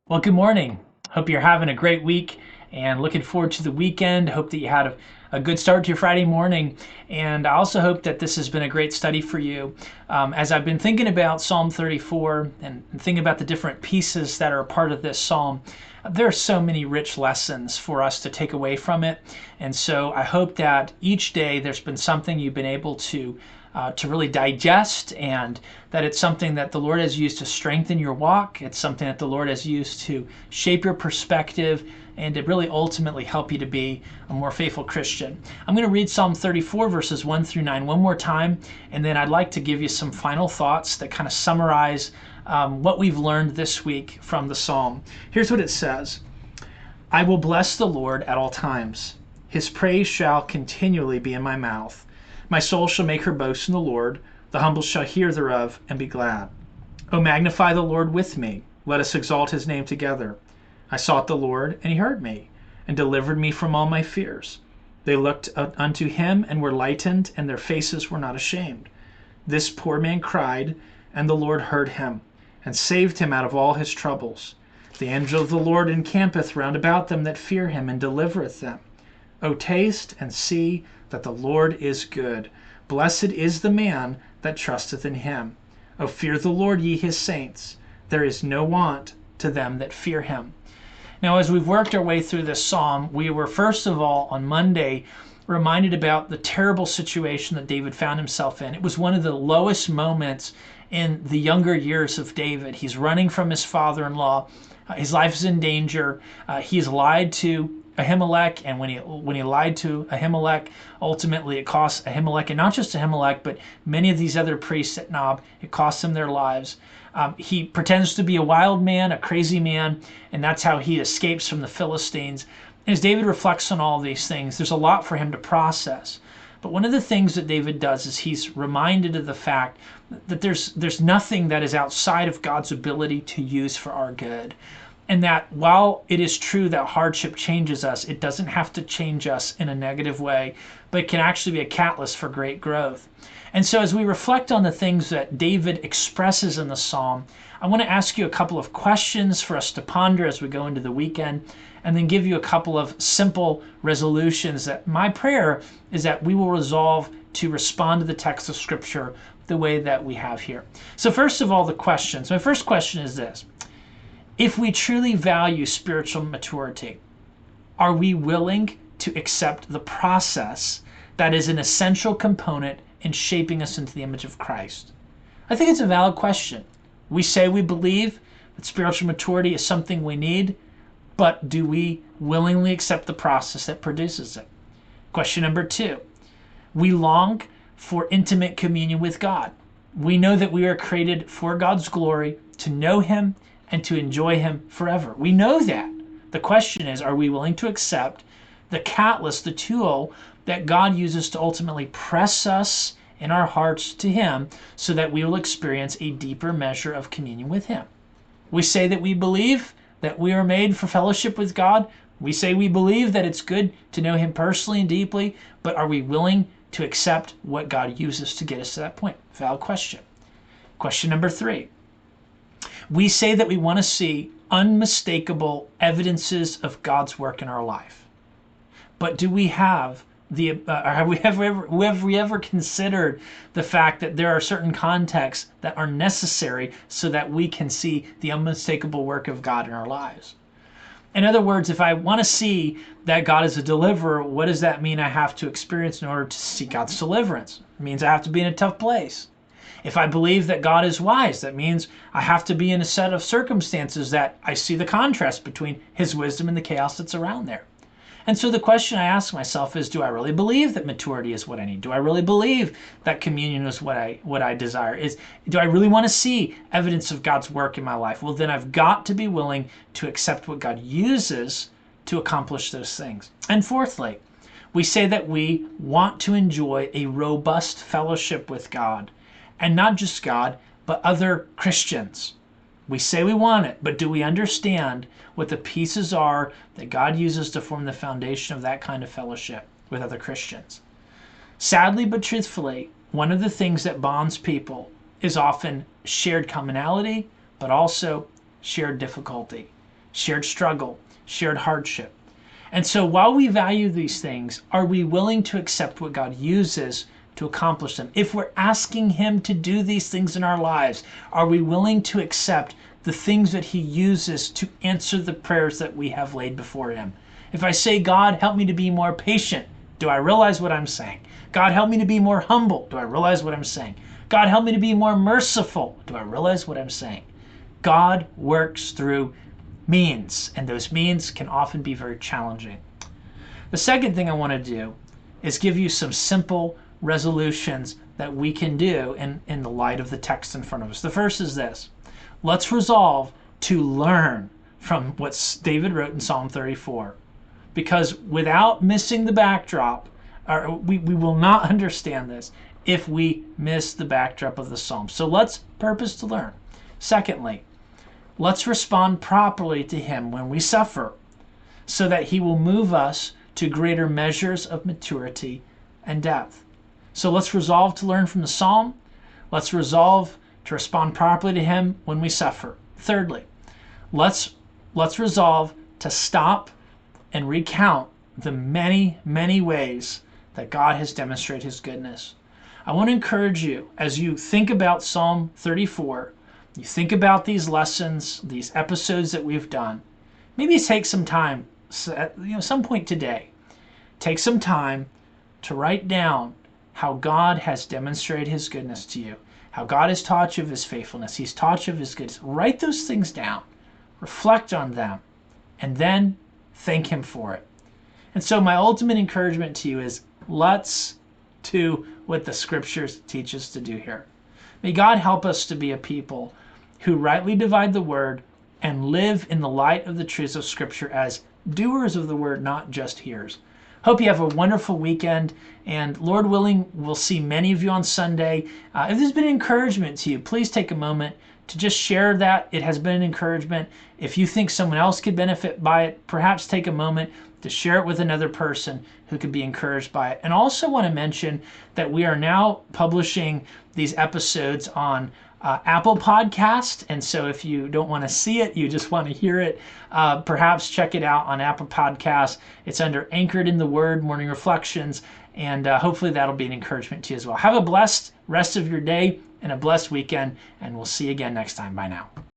Well, good morning. Hope you're having a great week and looking forward to the weekend. Hope that you had a good start to your Friday morning. And I also hope that this has been a great study for you. As I've been thinking about Psalm 34 and thinking about the different pieces that are a part of this psalm, there are so many rich lessons for us to take away from it. And so I hope that each day there's been something you've been able to really digest, and that it's something that the Lord has used to strengthen your walk. It's something that the Lord has used to shape your perspective and to really ultimately help you to be a more faithful Christian. I'm going to read Psalm 34 verses 1 through 9 one more time, and then I'd like to give you some final thoughts that kind of summarize what we've learned this week from the psalm. Here's what it says. I will bless the Lord at all times. His praise shall continually be in my mouth. My soul shall make her boast in the Lord. The humble shall hear thereof and be glad. O magnify the Lord with me. Let us exalt his name together. I sought the Lord, and he heard me, and delivered me from all my fears. They looked unto him, and were lightened, and their faces were not ashamed. This poor man cried, and the Lord heard him, and saved him out of all his troubles. The angel of the Lord encampeth round about them that fear him, and delivereth them. O taste and see that the Lord is good. Blessed is the man that trusteth in him. O fear the Lord, ye his saints. There is no want to them that fear him. Now, as we've worked our way through this psalm, we were first of all on Monday reminded about the terrible situation that David found himself in. It was one of the lowest moments in the younger years of David. He's running from his father-in-law. His life is in danger. He's lied to Ahimelech, and when he lied to Ahimelech, ultimately it cost Ahimelech, and not just Ahimelech, but many of these other priests at Nob, it cost them their lives. He pretends to be a wild man, a crazy man, and that's how he escapes from the Philistines. As David reflects on all these things, there's a lot for him to process. But one of the things that David does is he's reminded of the fact that there's nothing that is outside of God's ability to use for our good. And that while it is true that hardship changes us, it doesn't have to change us in a negative way, but it can actually be a catalyst for great growth. And so as we reflect on the things that David expresses in the psalm, I want to ask you a couple of questions for us to ponder as we go into the weekend, and then give you a couple of simple resolutions that my prayer is that we will resolve to respond to the text of Scripture the way that we have here. So first of all, the questions. My first question is this. If we truly value spiritual maturity, are we willing to accept the process that is an essential component in shaping us into the image of Christ? I think it's a valid question. We say we believe that spiritual maturity is something we need, but do we willingly accept the process that produces it? Question number 2. We long for intimate communion with God. We know that we are created for God's glory, to know him, and to enjoy him forever. We know that. The question is, are we willing to accept the catalyst, the tool that God uses to ultimately press us in our hearts to him so that we will experience a deeper measure of communion with him? We say that we believe that we are made for fellowship with God. We say we believe that it's good to know him personally and deeply, but are we willing to accept what God uses to get us to that point? Valid question. Question number 3. We say that we want to see unmistakable evidences of God's work in our life. But do we have have we ever considered the fact that there are certain contexts that are necessary so that we can see the unmistakable work of God in our lives? In other words, if I want to see that God is a deliverer, what does that mean I have to experience in order to see God's deliverance? It means I have to be in a tough place. If I believe that God is wise, that means I have to be in a set of circumstances that I see the contrast between his wisdom and the chaos that's around there. And so the question I ask myself is, do I really believe that maturity is what I need? Do I really believe that communion is what I desire? Do I really want to see evidence of God's work in my life? Well, then I've got to be willing to accept what God uses to accomplish those things. And fourthly, we say that we want to enjoy a robust fellowship with God. And not just God, but other Christians. We say we want it, but do we understand what the pieces are that God uses to form the foundation of that kind of fellowship with other Christians? Sadly but truthfully, one of the things that bonds people is often shared commonality, but also shared difficulty. shared struggle, shared hardship. And so while we value these things, are we willing to accept what God uses to accomplish them? If we're asking him to do these things in our lives, are we willing to accept the things that he uses to answer the prayers that we have laid before him? If I say, God, help me to be more patient, do I realize what I'm saying? God, help me to be more humble. Do I realize what I'm saying? God, help me to be more merciful. Do I realize what I'm saying? God works through means, and those means can often be very challenging. The second thing I want to do is give you some simple resolutions that we can do in the light of the text in front of us. The first is this. Let's resolve to learn from what David wrote in Psalm 34. Because without missing the backdrop, we will not understand this if we miss the backdrop of the Psalm. So let's purpose to learn. Secondly, let's respond properly to him when we suffer so that he will move us to greater measures of maturity and depth. So let's resolve to learn from the Psalm. Let's resolve to respond properly to him when we suffer. Thirdly, let's resolve to stop and recount the many, many ways that God has demonstrated his goodness. I want to encourage you as you think about Psalm 34, you think about these lessons, these episodes that we've done, maybe take some time, some point today, take some time to write down how God has demonstrated his goodness to you, how God has taught you of his faithfulness, he's taught you of his goodness. Write those things down, reflect on them, and then thank him for it. And so my ultimate encouragement to you is let's do what the scriptures teach us to do here. May God help us to be a people who rightly divide the word and live in the light of the truths of scripture as doers of the word, not just hearers. Hope you have a wonderful weekend, and Lord willing, we'll see many of you on Sunday. If there's been encouragement to you, please take a moment to just share that. It has been an encouragement. If you think someone else could benefit by it, perhaps take a moment to share it with another person who could be encouraged by it. And also want to mention that we are now publishing these episodes on Apple Podcast. And so if you don't want to see it, you just want to hear it, perhaps check it out on Apple Podcast. It's under Anchored in the Word, Morning Reflections. And hopefully that'll be an encouragement to you as well. Have a blessed rest of your day and a blessed weekend. And we'll see you again next time. Bye now.